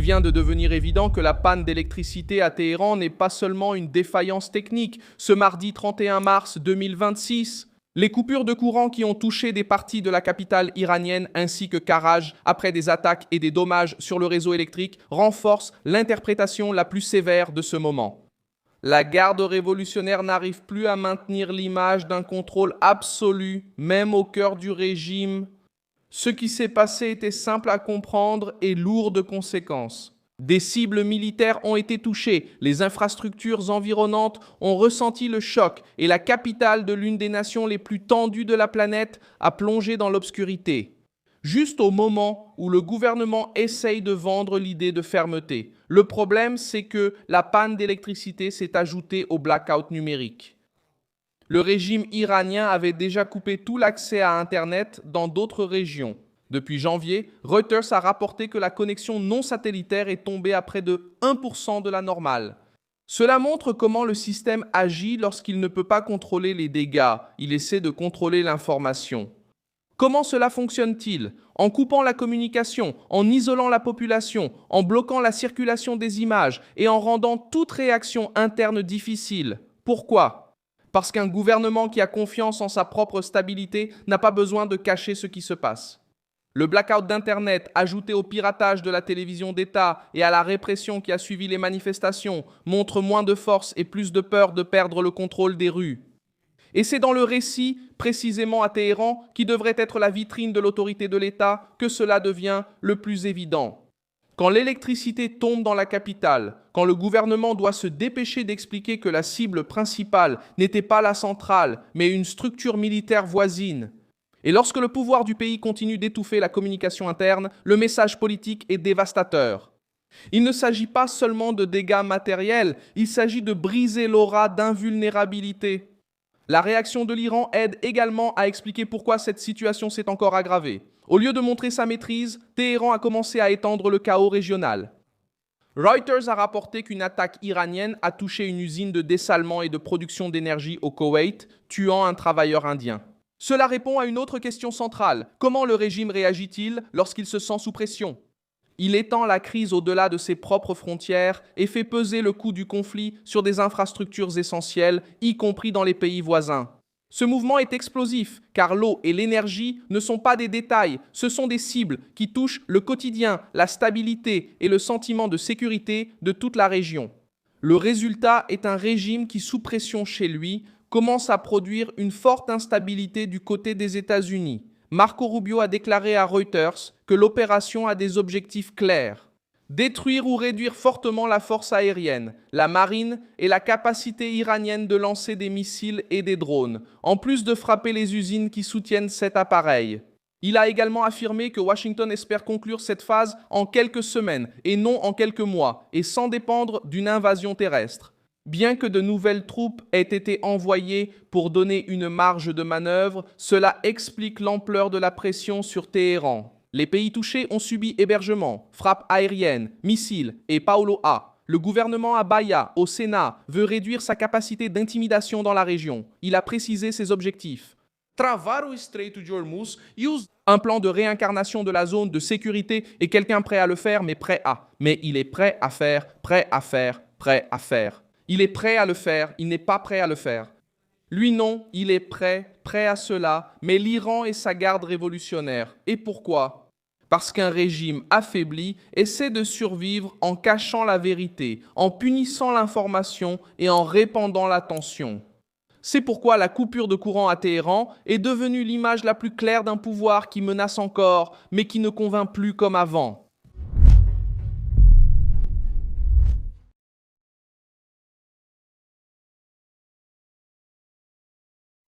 vient de devenir évident que la panne d'électricité à Téhéran n'est pas seulement une défaillance technique. Ce mardi 31 mars 2026, les coupures de courant qui ont touché des parties de la capitale iranienne ainsi que Karaj après des attaques et des dommages sur le réseau électrique renforcent l'interprétation la plus sévère de ce moment. La garde révolutionnaire n'arrive plus à maintenir l'image d'un contrôle absolu, même au cœur du régime. Ce qui s'est passé était simple à comprendre et lourd de conséquences. Des cibles militaires ont été touchées, les infrastructures environnantes ont ressenti le choc et la capitale de l'une des nations les plus tendues de la planète a plongé dans l'obscurité. Juste au moment où le gouvernement essaye de vendre l'idée de fermeté. Le problème, c'est que la panne d'électricité s'est ajoutée au blackout numérique. Le régime iranien avait déjà coupé tout l'accès à Internet dans d'autres régions. Depuis janvier, Reuters a rapporté que la connexion non satellitaire est tombée à près de 1% de la normale. Cela montre comment le système agit lorsqu'il ne peut pas contrôler les dégâts, il essaie de contrôler l'information. Comment cela fonctionne-t-il? En coupant la communication, en isolant la population, en bloquant la circulation des images et en rendant toute réaction interne difficile. Pourquoi? Parce qu'un gouvernement qui a confiance en sa propre stabilité n'a pas besoin de cacher ce qui se passe. Le blackout d'Internet, ajouté au piratage de la télévision d'État et à la répression qui a suivi les manifestations, montre moins de force et plus de peur de perdre le contrôle des rues. Et c'est dans le récit, précisément à Téhéran, qui devrait être la vitrine de l'autorité de l'État, que cela devient le plus évident. Quand l'électricité tombe dans la capitale, quand le gouvernement doit se dépêcher d'expliquer que la cible principale n'était pas la centrale, mais une structure militaire voisine, et lorsque le pouvoir du pays continue d'étouffer la communication interne, le message politique est dévastateur. Il ne s'agit pas seulement de dégâts matériels, il s'agit de briser l'aura d'invulnérabilité. La réaction de l'Iran aide également à expliquer pourquoi cette situation s'est encore aggravée. Au lieu de montrer sa maîtrise, Téhéran a commencé à étendre le chaos régional. Reuters a rapporté qu'une attaque iranienne a touché une usine de dessalement et de production d'énergie au Koweït, tuant un travailleur indien. Cela répond à une autre question centrale. Comment le régime réagit-il lorsqu'il se sent sous pression? Il étend la crise au-delà de ses propres frontières et fait peser le coût du conflit sur des infrastructures essentielles, y compris dans les pays voisins. Ce mouvement est explosif, car l'eau et l'énergie ne sont pas des détails, ce sont des cibles qui touchent le quotidien, la stabilité et le sentiment de sécurité de toute la région. Le résultat est un régime qui, sous pression chez lui, commence à produire une forte instabilité du côté des États-Unis. Marco Rubio a déclaré à Reuters que l'opération a des objectifs clairs. Détruire ou réduire fortement la force aérienne, la marine et la capacité iranienne de lancer des missiles et des drones, en plus de frapper les usines qui soutiennent cet appareil. Il a également affirmé que Washington espère conclure cette phase en quelques semaines et non en quelques mois, et sans dépendre d'une invasion terrestre. Bien que de nouvelles troupes aient été envoyées pour donner une marge de manœuvre, cela explique l'ampleur de la pression sur Téhéran. Les pays touchés ont subi hébergement, frappes aériennes, missiles et Paulo A. Le gouvernement à Bahia, au Sénat, veut réduire sa capacité d'intimidation dans la région. Il a précisé ses objectifs. Travar o Estreito de Hormuz et un plan de réincarnation de la zone de sécurité est quelqu'un prêt à le faire, mais prêt à. Mais il est prêt à faire, prêt à faire, prêt à faire. Il est prêt à le faire, il n'est pas prêt à le faire. Lui non, il est prêt, prêt à cela, mais l'Iran et sa garde révolutionnaire. Et pourquoi? Parce qu'un régime affaibli essaie de survivre en cachant la vérité, en punissant l'information et en répandant la tension. C'est pourquoi la coupure de courant à Téhéran est devenue l'image la plus claire d'un pouvoir qui menace encore, mais qui ne convainc plus comme avant.